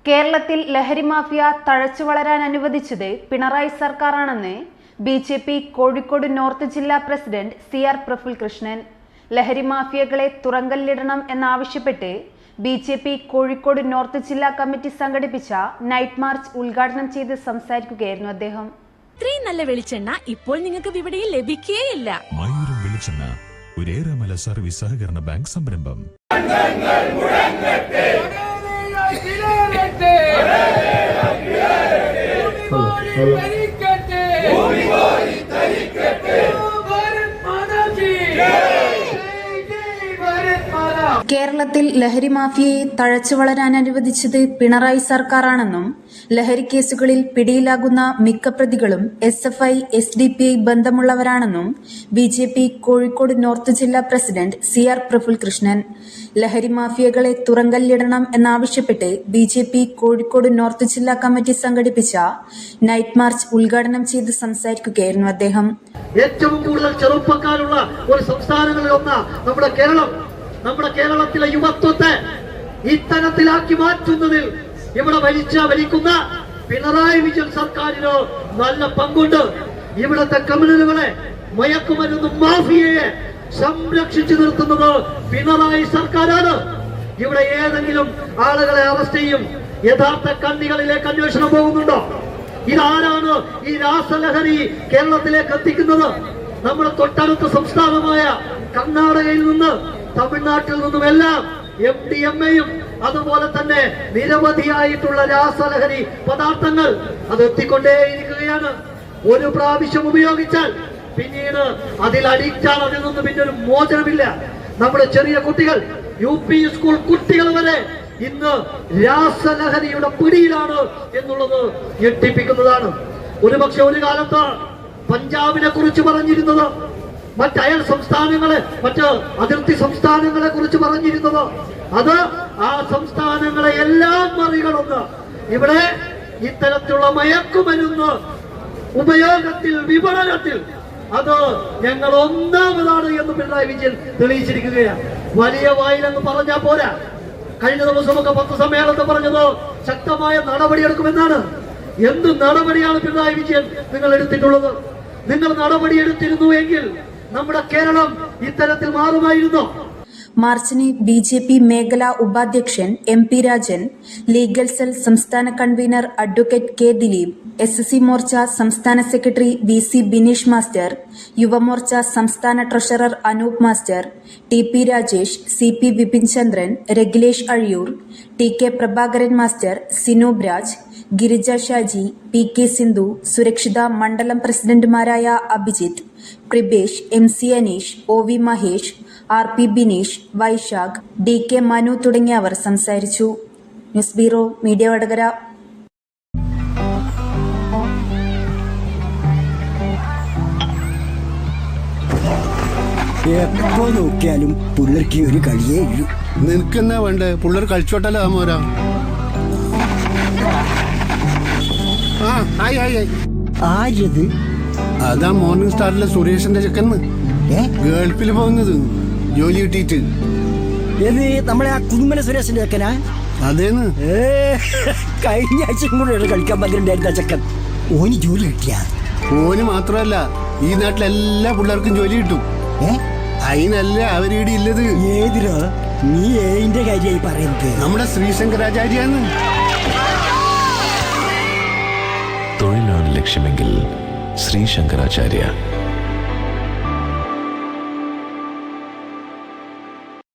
കേരളത്തിൽ ലഹരി മാഫിയ തഴച്ചു വളരാൻ അനുവദിച്ചത് പിണറായി സർക്കാരാണെന്ന് ബിജെപി കോഴിക്കോട് നോർത്ത് ജില്ലാ പ്രസിഡന്റ് CR പ്രഫുൽ കൃഷ്ണൻ. ലഹരി മാഫിയകളെ തുറങ്കലിടണം എന്നാവശ്യപ്പെട്ട് ബിജെപി കോഴിക്കോട് നോർത്ത് ജില്ലാ കമ്മിറ്റി സംഘടിപ്പിച്ച നൈറ്റ് മാർച്ച് ഉദ്ഘാടനം ചെയ്ത് സംസാരിക്കുകയായിരുന്നു അദ്ദേഹം. ഇത്രയും നല്ല വെളിച്ചെണ്ണ ഇപ്പോൾ നിങ്ങൾക്ക് വിപണിയിൽ ലഭിക്കുകയില്ല. മയൂരം വെളിച്ചെണ്ണ ഒരു ഏറെമല സർവീസ് സഹകരണ ബാങ്ക് സംരംഭം. കേരളത്തിൽ ലഹരി മാഫിയയെ തഴച്ചു വളരാൻ അനുവദിച്ചത് പിണറായി സർക്കാരാണെന്നും ലഹരി കേസുകളിൽ പിടിയിലാകുന്ന മിക്ക പ്രതികളും SFI SDPI ബന്ധമുള്ളവരാണെന്നും ബിജെപി കോഴിക്കോട് നോർത്ത് ജില്ലാ പ്രസിഡന്റ് CR പ്രഫുൽ കൃഷ്ണൻ. ലഹരി മാഫിയകളെ തുറങ്കലിടണം എന്നാവശ്യപ്പെട്ട് ബിജെപി കോഴിക്കോട് നോർത്ത് ജില്ലാ കമ്മിറ്റി സംഘടിപ്പിച്ച നൈറ്റ് മാർച്ച് ഉദ്ഘാടനം ചെയ്ത് സംസാരിക്കുകയായിരുന്നു അദ്ദേഹം. ഏറ്റവും കൂടുതൽ ചെറുപ്പക്കാരുള്ള ഒരു സംസ്ഥാനങ്ങളിൽ ഒന്ന് നമ്മുടെ കേരളം. നമ്മുടെ കേരളത്തിലെ യുവത്വത്തെ ഇത്തരത്തിലാക്കി മാറ്റുന്നതിൽ ഇവിടെ ഭരിക്കുന്ന പിണറായി വിജയൻ സർക്കാരിന് നല്ല പങ്കുണ്ട്. ഇവിടത്തെ ക്രിമിനലുകളെ, മയക്കുമരുന്ന് മാഫിയയെ സംരക്ഷിച്ചു നിർത്തുന്നത് പിണറായി സർക്കാരാണ്. ഇവിടെ ഏതെങ്കിലും ആളുകളെ അറസ്റ്റ് ചെയ്യും, യഥാർത്ഥ കണ്ണികളിലേക്ക് അന്വേഷണം പോകുന്നുണ്ടോ? ഇതാരാണ് ഈ രാസലഹരി കേരളത്തിലേക്ക് എത്തിക്കുന്നത്? നമ്മുടെ തൊട്ടടുത്ത സംസ്ഥാനമായ കർണാടകയിൽ നിന്ന്, തമിഴ്നാട്ടിൽ നിന്നുമെല്ലാം MDMA-യും അതുപോലെ തന്നെ നിരവധിയായിട്ടുള്ള രാസലഹരി പദാർത്ഥങ്ങൾ അത് എത്തിക്കൊണ്ടേയിരിക്കുകയാണ്. ഒരു പ്രാവശ്യം ഉപയോഗിച്ചാൽ പിന്നീട് അതിൽ അഡിക്റ്റാണ്, അതിൽ നിന്ന് പിന്നെ ഒരു മോചനമില്ല. നമ്മുടെ ചെറിയ കുട്ടികൾ, UP സ്കൂൾ കുട്ടികൾ വരെ ഇന്ന് രാസലഹരിയുടെ പിടിയിലാണ് എന്നുള്ളത് ഞെട്ടിപ്പിക്കുന്നതാണ്. ഒരുപക്ഷെ ഒരു കാലത്ത് പഞ്ചാബിനെ കുറിച്ച് പറഞ്ഞിരുന്നത്, മറ്റയൽ സംസ്ഥാനങ്ങളെ, മറ്റ് അതിർത്തി സംസ്ഥാനങ്ങളെ കുറിച്ച് പറഞ്ഞിരുന്നത്, അത് ആ സംസ്ഥാനങ്ങളെ എല്ലാം മറികടന്ന് ഇവിടെ ഇത്തരത്തിലുള്ള മയക്കുമരുന്ന് ഉപയോഗത്തിൽ, വിപണനത്തിൽ അത് ഞങ്ങൾ ഒന്നാമതാണ് എന്ന് പിണറായി വിജയൻ തെളിയിച്ചിരിക്കുകയാണ്. വലിയ വായിലെന്ന് പറഞ്ഞാൽ പോരാ. കഴിഞ്ഞ ദിവസമൊക്കെ പത്രസമ്മേളനത്തിൽ പറഞ്ഞത് ശക്തമായ നടപടിയെടുക്കുമെന്നാണ്. എന്ത് നടപടിയാണ് പിണറായി വിജയൻ നിങ്ങൾ എടുത്തിട്ടുള്ളത്? നിങ്ങൾ നടപടിയെടുത്തിരുന്നു എങ്കിൽ നമ്മുടെ കേരളം ഇത്തരത്തിൽ മാറുമായിരുന്നു. മാർച്ചിന് BJP മേഖലാ ഉപാധ്യക്ഷൻ MP രാജൻ, ലീഗൽ സെൽ സംസ്ഥാന convener advocate K Dileep, SSC Morcha സംസ്ഥാന secretary VC Bineesh master, Yuvamorcha സംസ്ഥാന treasurer Anoop master, TP Rajesh, CP Vipin Chandran, Ragilesh Azhiyur, TK Prabhakaran master, Sinoob Raj, Girija Shaji, PK Sindhu, സുരക്ഷിത മണ്ഡലം പ്രസിഡന്റുമാരായ Abhijith, Kripesh, MC Aneesh, OV Mahesh, RP Bineesh, Vaishakh, DK Manu തുടങ്ങിയവർ സംസാരിച്ചു. News bureau, media Vadakara. എപ്പോ നോക്കിയാലും പിള്ളേർക്ക് ഒരു കളിയേ ഇല്ലു. നിനക്കെന്നാ വേണ്ടേ? പിള്ളേർ കളിച്ചോട്ടല്ലോ ആമോരാ. ആരത്? അതാ മോർണിംഗ് സ്റ്റാറിലെ സുരേഷിന്റെ ചെക്കന്ന്, ഗൾഫിൽ പോകുന്നത് ജോലി കിട്ടിയിട്ട്. ഏത് നമ്മളെ ആ കുന്നുമല സുരേഷിന്റെ ചെക്കനാ? അതേന്ന്. കഴിഞ്ഞ ആഴ്ച കൂടെ കളിക്കാൻ പറ്റുന്നുണ്ടായിരുന്ന ചെക്കൻ. ഓന് ജോലി കിട്ടിയ? ഓന് മാത്രമല്ല, ഈ നാട്ടിലെ എല്ലാ പിള്ളേർക്കും ജോലി കിട്ടും. അതിനല്ല അവരീടെ ഇല്ലത്. ഏതിരോ നീ ഏതിന്റെ കാര്യമായി പറയുന്നത്? നമ്മുടെ ശ്രീശങ്കരാചാര്യാണ്. തൊഴിലാണ് ലക്ഷ്യമെങ്കിൽ ശ്രീശങ്കരാചാര്യ.